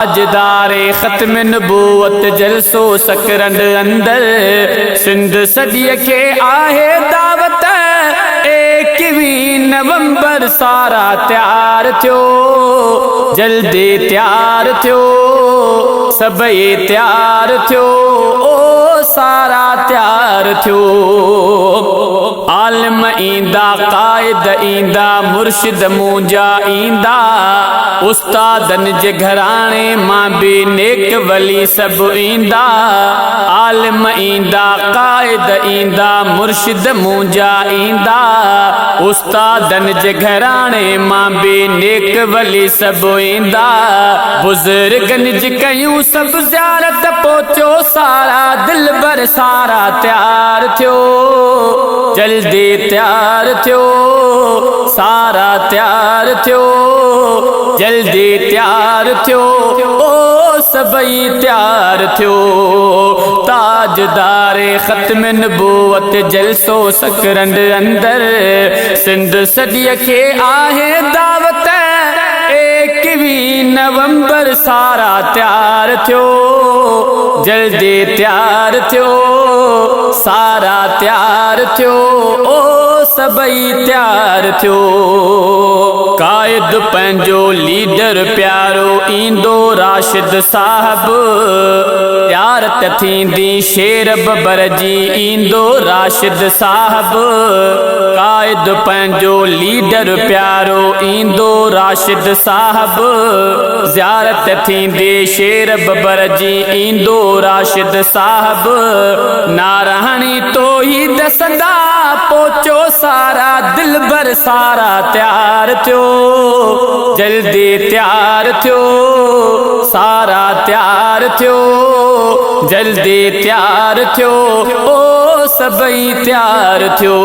ताजदारे ख़त्म नबूवत जलसो सकरंड अंदर सिंध सदीअ खे आहे दावत। 21 नवंबर सारा तैयार थियो, जल्दी तैयार थियो, सभई तैयार थियो, ओ सारा तैयार थियो। आलिम ईंदा, कायद ईंदा, मुर्शिद मुंहिंजा ईंदा, उस्तादन जे घराणे मां बि नेक वली सभु ईंदा। आलिम ईंदा, कायद ईंदा, मुर्शिद मुंहिंजा ईंदा, उस्तादन जे घराणे मां बि नेक वली सभु ईंदा। बुज़ुर्गन जी कयूं सभु ज़ियारत, पहुचो सारा दिलबर सारा तैयार थियो, जल्दी तैयार थियो, सारा तैयार थियो, जल्दी तैयार थियो, ओ सभई तैयार थियो। ताजदारे ख़त्म नबूवत जलसो सकरंड अंदर सिंध सदीअ खे आहे दावत। 21 नवंबर सारा तैयार थियो, जल्दी तैयार थियो, सारा तैयार थियो, ओ सभई तैयार थियो। कायद पंहिंजो लीडर प्यारो ईंदो राशिद साहब, यारत थींदी शेर बबर जी ईंदो राशिद साहब। कायद पंहिंजो लीडर प्यारो ईंदो राशिद साहब, ज़ियारत थींदी शेर बबर जी ईंदो राशिद साहब। नारायणी तो ही दसंदा, पहुचो सारा दिलबर सारा तैयार थियो, जल्दी तैयार थियो, सारा तैयार थियो, जल्दी तैयार थियो, ओ सभई तैयार थियो।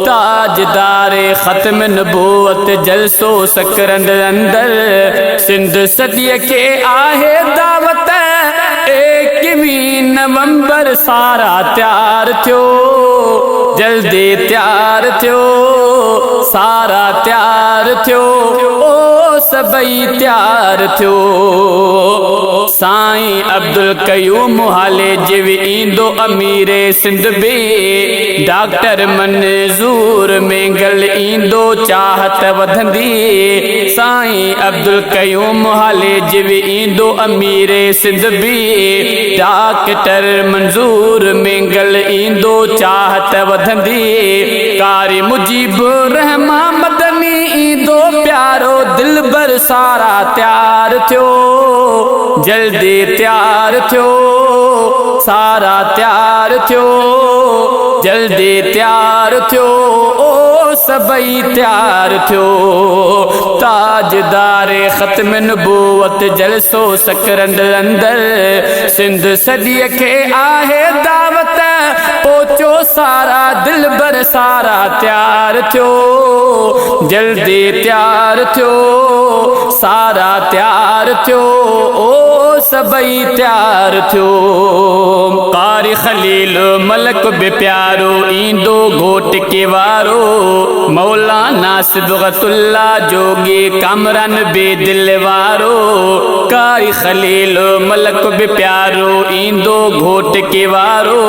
ताजदारे ख़त्म नबूवत जलसो सकरंड अंदर सिंध सदीअ खे आहे दावत। 21 नवंबर सारा तैयार थियो, जल्दी तैयार थियो, सारा तैयार थियो, ओ सभई तैयार थियो। साईं अब्दुल कयूम हाले जिवी ईंदो अमीरे सिंध बि, डॉक्टर मंजूर मेंगल ईंदो चाहत वधंदी। साईं अब्दुल कयूम हाले जिवी ईंदो अमीरे सिंध बि, डॉक्टर मंजूर मेंगल ईंदो चाहत वधंदी। कारी मुजीबुर रहमान मदनी ईंदो प्यारो दिलबर सारा तैयार थियो, जल्दी तैयार थियो, सारा तैयार थियो, जल्दी तैयार थियो, ओ सभई तैयार थियो। ताजदारे ख़त्म नबूवत जलसो सकरंड अंदर सिंध सदीअ खे आहे दावत। पहुचो सारा दिलबर सारा तैयार थियो, जल्दी तैयार थियो, सारा तैयार थियो, ओ सभई तैयार थियो। कारी खलील मलक बि प्यारो ईंदो घोट के वारो, मौलाना सिबगतुल्ला जोगी कामरान बि दिल वारो। कारी खलील मलक बि प्यारो ईंदो घोट के वारो,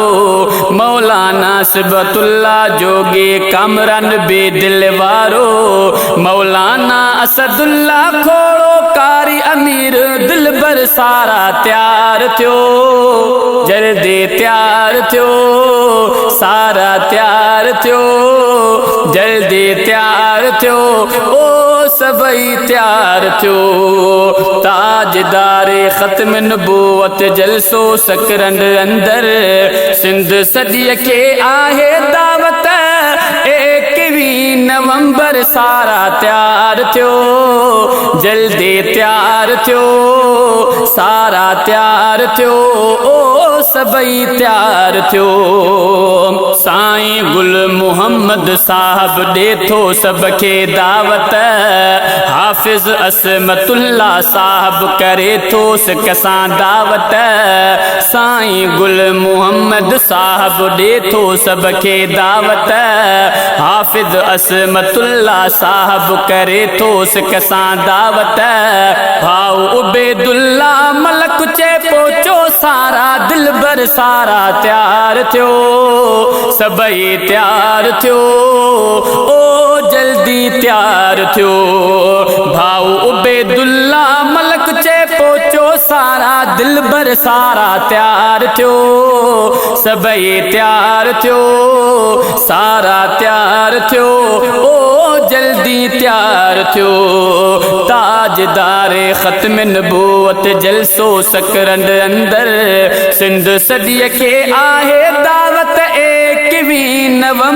मौलाना सिबगतुल्ला जोगी कामरान बि दिल वारो। मौलाना असदुल्ला खोड़ो कारी अमीर दिलबर सारा तैयार थियो, जल्दी तैयार थियो, सारा तैयार थियो, जल्दी तैयार थियो, ओ सभई तैयार थियो। ताजदारे ख़त्म नबूवत जलसो सकरंड अंदर सिंध सदीअ खे आहे दावत। 21 नवंबर सारा तैयार थियो, जल्दी तैयार थियो, सारा तैयार थियो, ओ सभई तैयार थियो। साईं गुल मुहम्मद साहब ॾे थो सबके दावत, हाफिज असमतुल्ला साहब करे थो कसां दावत। साईं गुल मुहम्मद साहब ॾे थो सबके दावत, हाफिज असमतुल्ला साहब करे थो कसां दावत। भाऊ उबैदुल्ला मलक चे पहुचो सारा दिलबर सारा तैयार थियो, सभई तैयार थियो, ओ जल्दी तैयार थियो। भाऊ उबैदुल्ला मलक चे पहुचो सारा दिलबर सारा तैयार थियो, सभई तैयार थियो, सारा तैयार थियो, ओ जल्दी तैयार थियो। ताजदारे ख़त्म नबूवत जलसो सकरंड अंदर, सिंध सदीअ खे आहे दावत 21 नवंबर।